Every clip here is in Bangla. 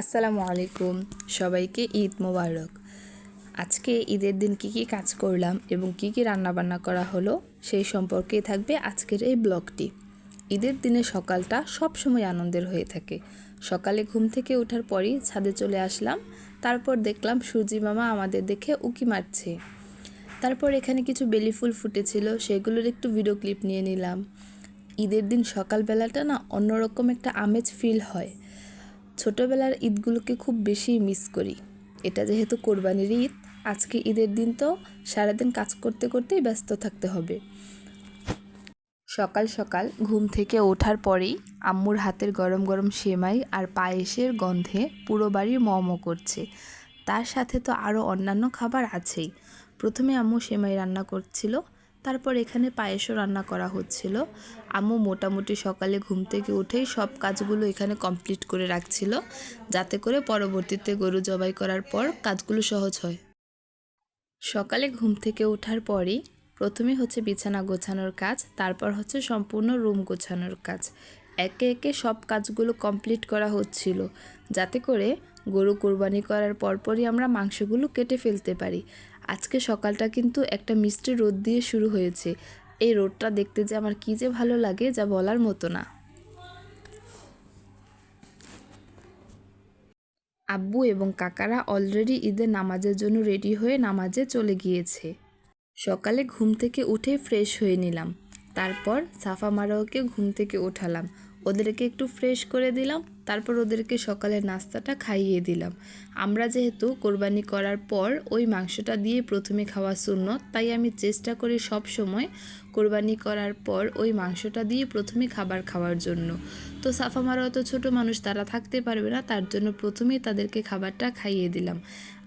আসসালামু আলাইকুম, সবাইকে ঈদ মোবারক। আজকে ঈদের দিন কি কাজ করলাম এবং কি রান্নাবান্না করা হলো সেই সম্পর্কেই থাকবে আজকের এই ব্লগটি। ঈদের দিনে সকালটা সব সময় আনন্দের হয়ে থাকে। সকালে ঘুম থেকে ওঠার পরই ছাদে চলে আসলাম। তারপর দেখলাম সূর্যি মামা আমাদের দেখে উকি মারছে। তারপর এখানে কিছু বেলি ফুল ফুটেছিল, সেগুলোর একটু ভিডিও ক্লিপ নিয়ে নিলাম। ঈদের দিন সকালবেলাটা না অন্যরকম একটা আমেজ ফিল হয়। ছোটোবেলার ঈদগুলোকে খুব বেশি মিস করি। এটা যেহেতু কোরবানির ঈদ, আজকে ঈদের দিন তো সারাদিন কাজ করতে করতেই ব্যস্ত থাকতে হবে। সকাল সকাল ঘুম থেকে ওঠার পরেই আম্মুর হাতের গরম গরম সেমাই আর পায়েসের গন্ধে পুরো বাড়ি ম ম করছে। তার সাথে তো আরও অন্যান্য খাবার আছেই। প্রথমে আম্মু সেমাই রান্না করছিল, তারপর এখানে পায়েসও রান্না করা হচ্ছিল। আম্মু মোটামুটি সকালে ঘুম থেকে উঠেই সব কাজগুলো এখানে কমপ্লিট করে রাখছিল, যাতে করে পরবর্তীতে গরু জবাই করার পর কাজগুলো সহজ হয়। সকালে ঘুম থেকে ওঠার পরেই প্রথমে হচ্ছে বিছানা গোছানোর কাজ, তারপর হচ্ছে সম্পূর্ণ রুম গোছানোর কাজ। একে একে সব কাজগুলো কমপ্লিট করা হচ্ছিল, যাতে করে গরু কোরবানি করার পরপরই আমরা মাংসগুলো কেটে ফেলতে পারি। আজকে সকালটা কিন্তু একটা মিষ্টি রোদ দিয়ে শুরু হয়েছে। এই রোদটা দেখতে যে আমার কী যে ভালো লাগে, যা বলার মতো না। আব্বু এবং কাকারা অলরেডি ঈদের নামাজের জন্য রেডি হয়ে নামাজে চলে গিয়েছে। সকালে ঘুম থেকে উঠে ফ্রেশ হয়ে নিলাম। তারপর সাফা মারোয়াকে ঘুম থেকে ওঠালাম, ওদেরকে একটু ফ্রেশ করে দিলাম। তারপর ওদেরকে সকালের নাস্তাটা খাইয়ে দিলাম। আমরা যেহেতু কোরবানি করার পর ওই মাংসটা দিয়ে প্রথমে খাওয়া সুন্নত, তাই আমি চেষ্টা করি সব সময় কোরবানি করার পর ওই মাংসটা দিয়ে প্রথমে খাবার খাওয়ার জন্য। তো সাফা মারোয়া তো ছোটো মানুষ, তারা থাকতে পারবে না, তার জন্য প্রথমেই তাদেরকে খাবারটা খাইয়ে দিলাম।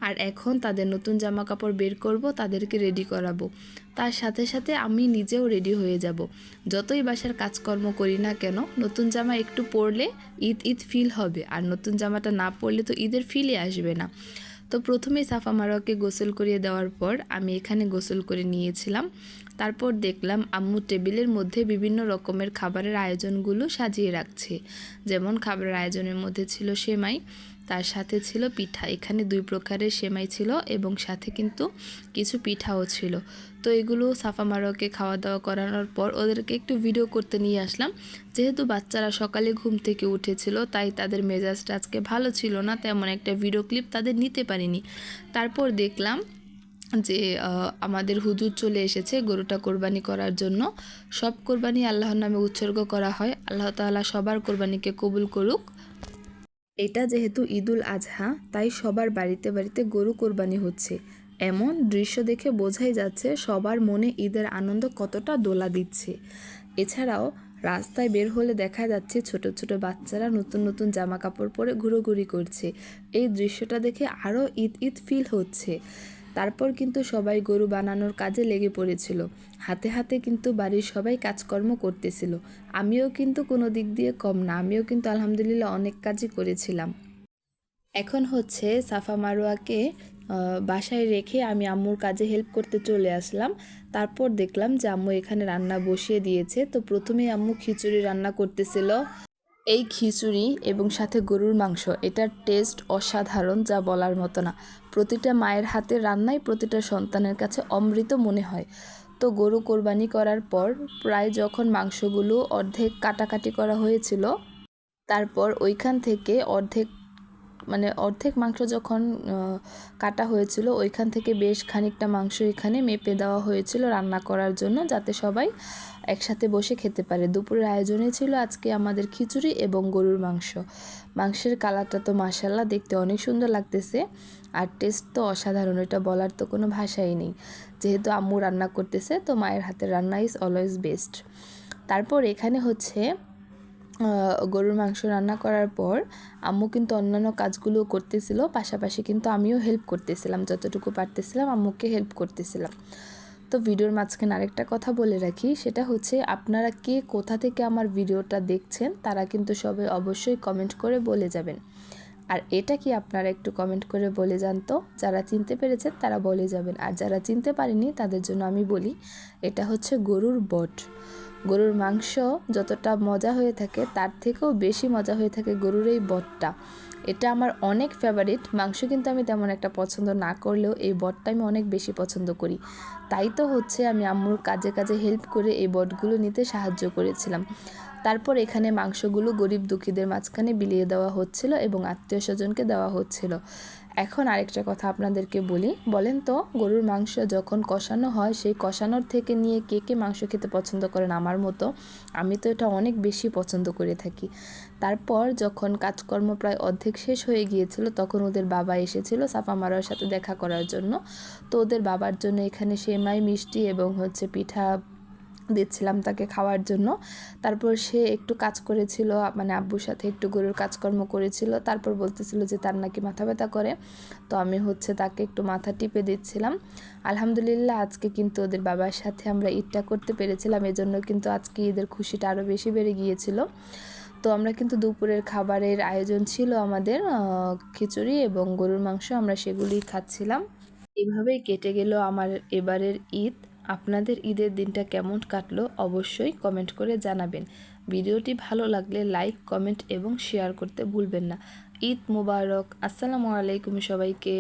আর এখন তাদের নতুন জামা কাপড় বের করব, তাদেরকে রেডি করাবো। তার সাথে সাথে আমি নিজেও রেডি হয়ে যাব। যতই বাসার কাজকর্ম করি না কেন, নতুন জামা একটু পরলে ঈদ ঈদ ফিল হবে, আর নতুন জামাটা না পরলে তো ঈদের ফিলই আসবে না। তো প্রথমেই সাফা মারোয়াকে গোসল করিয়ে দেওয়ার পর আমি এখানে গোসল করে নিয়েছিলাম। তারপর দেখলাম আম্মু টেবিলের মধ্যে বিভিন্ন রকমের খাবারের আয়োজনগুলো সাজিয়ে রাখছে। যেমন খাবারের আয়োজনের মধ্যে ছিল সেমাই, তার সাথে ছিল পিঠা। এখানে 2 প্রকারের সেমাই ছিল এবং সাথে কিন্তু কিছু পিঠাও ছিল। তো এগুলো সাফা মারোয়াকে খাওয়া দাওয়া করানোর পর ওদেরকে একটু ভিডিও করতে নিয়ে আসলাম। যেহেতু বাচ্চারা সকালে ঘুম থেকে উঠেছিল, তাই তাদের মেজাজটা আজকে ভালো ছিল না, তেমন একটা ভিডিও ক্লিপ তাদের নিতে পারিনি। তারপর দেখলাম যে আমাদের হুজুর চলে এসেছে গরুটা কোরবানি করার জন্য। সব কোরবানি আল্লাহর নামে উৎসর্গ করা হয়। আল্লাহ তাআলা সবার কোরবানিকে কবুল করুক। এটা যেহেতু ঈদুল আজহা, তাই সবার বাড়িতে বাড়িতে গরু কোরবানি হচ্ছে। এমন দৃশ্য দেখে বোঝাই যাচ্ছে সবার মনে ঈদের আনন্দ কতটা দোলা দিচ্ছে। এছাড়াও রাস্তায় বের হলে দেখা যাচ্ছে ছোট ছোট বাচ্চারা নতুন নতুন জামা কাপড় পরে ঘুরোঘুরি করছে। এই দৃশ্যটা দেখে আরও ঈদ ঈদ ফিল হচ্ছে। তারপর কিন্তু সবাই গরু বানানোর কাজে লেগে পড়েছিল। হাতে হাতে কিন্তু বাড়ির সবাই কাজকর্ম করতেছিল। আমিও কিন্তু কোনো দিক দিয়ে কম না, আমিও কিন্তু আলহামদুলিল্লাহ অনেক কাজই করেছিলাম। এখন হচ্ছে সাফা মারোয়াকে বাসায় রেখে আমি আম্মুর কাজে হেল্প করতে চলে আসলাম। তারপর দেখলাম যে আম্মু এখানে রান্না বসিয়ে দিয়েছে। তো প্রথমে আম্মু খিচুড়ি রান্না করতেছিল। এই খিচুড়ি এবং সাথে গরুর মাংস, এটার টেস্ট অসাধারণ, যা বলার মতো না। প্রতিটা মায়ের হাতের রান্নাই প্রতিটা সন্তানের কাছে অমৃত মনে হয়। তো গরু কোরবানি করার পর প্রায় যখন মাংসগুলো অর্ধেক কাটাকাটি করা হয়েছিল, তারপর ওইখান থেকে অর্ধেক মাংস যখন কাটা হয়েছিল, ওইখান থেকে বেশ খানিকটা মাংস এখানে মেপে দেওয়া হয়েছিল রান্না করার জন্য, যাতে সবাই একসাথে বসে খেতে পারে। দুপুরের আয়োজনে ছিল আজকে আমাদের খিচুড়ি এবং গরুর মাংস। মাংসের কালারটা তো মাশাআল্লাহ দেখতে অনেক সুন্দর লাগতেছে, আর টেস্ট তো অসাধারণ, এটা বলার তো কোনো ভাষাই নেই। যেহেতু আম্মু রান্না করতেছে, তো মায়ের হাতের রান্না ইজ অলওয়েজ বেস্ট। তারপর এখানে হচ্ছে গরুর মাংস রান্না করার পর আম্মু কিন্তু অন্যান্য কাজগুলো করতেছিল, পাশাপাশি কিন্তু আমিও হেল্প করতেছিলাম, যতটুকু পারতেছিলাম আম্মুকে হেল্প করতেছিলাম। তো ভিডিওর মাঝখানে আরেকটা কথা বলে রাখি, সেটা হচ্ছে আপনারা কে কোথা থেকে আমার ভিডিওটা দেখছেন তারা কিন্তু সবাই অবশ্যই কমেন্ট করে বলে যাবেন। আর এটা কি আপনারা একটু কমেন্ট করে বলে যান তো, যারা চিনতে পেরেছেন তারা বলে যাবেন, আর যারা চিনতে পারেনি তাদের জন্য আমি বলি, এটা হচ্ছে গরুর বট। গরুর মাংস যতটা মজা হয়ে থাকে, তার থেকেও বেশি মজা হয়ে থাকে গরুর এই বটটা। এটা আমার অনেক ফেভারিট। মাংস কিন্তু আমি তেমন একটা পছন্দ না করলেও এই বটটা আমি অনেক বেশি পছন্দ করি। তাই তো হচ্ছে আমি আম্মুর কাজে কাজে হেল্প করে এই বটগুলো নিতে সাহায্য করেছিলাম। তারপর এখানে মাংসগুলো গরিব দুঃখীদের মাঝখানে বিলিয়ে দেওয়া হচ্ছিল এবং আত্মীয় স্বজনকে দেওয়া হচ্ছিল। এখন আরেকটা কথা আপনাদেরকে বলি, বলেন তো গরুর মাংস যখন কষানো হয় সেই কষানোর থেকে নিয়ে কে কে মাংস খেতে পছন্দ করেন আমার মতো? আমি তো এটা অনেক বেশি পছন্দ করে থাকি। তারপর যখন কাজকর্ম প্রায় অর্ধেক শেষ হয়ে গিয়েছিল তখন ওদের বাবা এসেছিল সাফা মারোয়ার সাথে দেখা করার জন্য। তো ওদের বাবার জন্য এখানে সেমাই, মিষ্টি এবং হচ্ছে পিঠা দিচ্ছিলাম তাকে খাওয়ার জন্য। তারপর সে একটু কাজ করেছিল, মানে আব্বুর সাথে একটু গরুর কাজকর্ম করেছিল। তারপর বলতেছিল যে তার নাকি মাথা ব্যথা করে, তো আমি হচ্ছে তাকে একটু মাথা টিপে দিচ্ছিলাম। আলহামদুলিল্লাহ আজকে কিন্তু ওদের বাবার সাথে আমরা ঈদটা করতে পেরেছিলাম, এজন্য কিন্তু আজকে ঈদের খুশিটা আরও বেশি বেড়ে গিয়েছিল। তো আমরা কিন্তু দুপুরের খাবারের আয়োজন ছিল আমাদের খিচুড়ি এবং গরুর মাংস, আমরা সেগুলিই খাচ্ছিলাম। এভাবেই কেটে গেল আমার এবারের ঈদ। আপনাদের ঈদের দিনটা কেমন কাটলো অবশ্যই কমেন্ট করে জানাবেন। ভিডিওটি ভালো লাগলে লাইক, কমেন্ট এবং শেয়ার করতে ভুলবেন না। ঈদ মোবারক। আসসালামু আলাইকুম সবাইকে।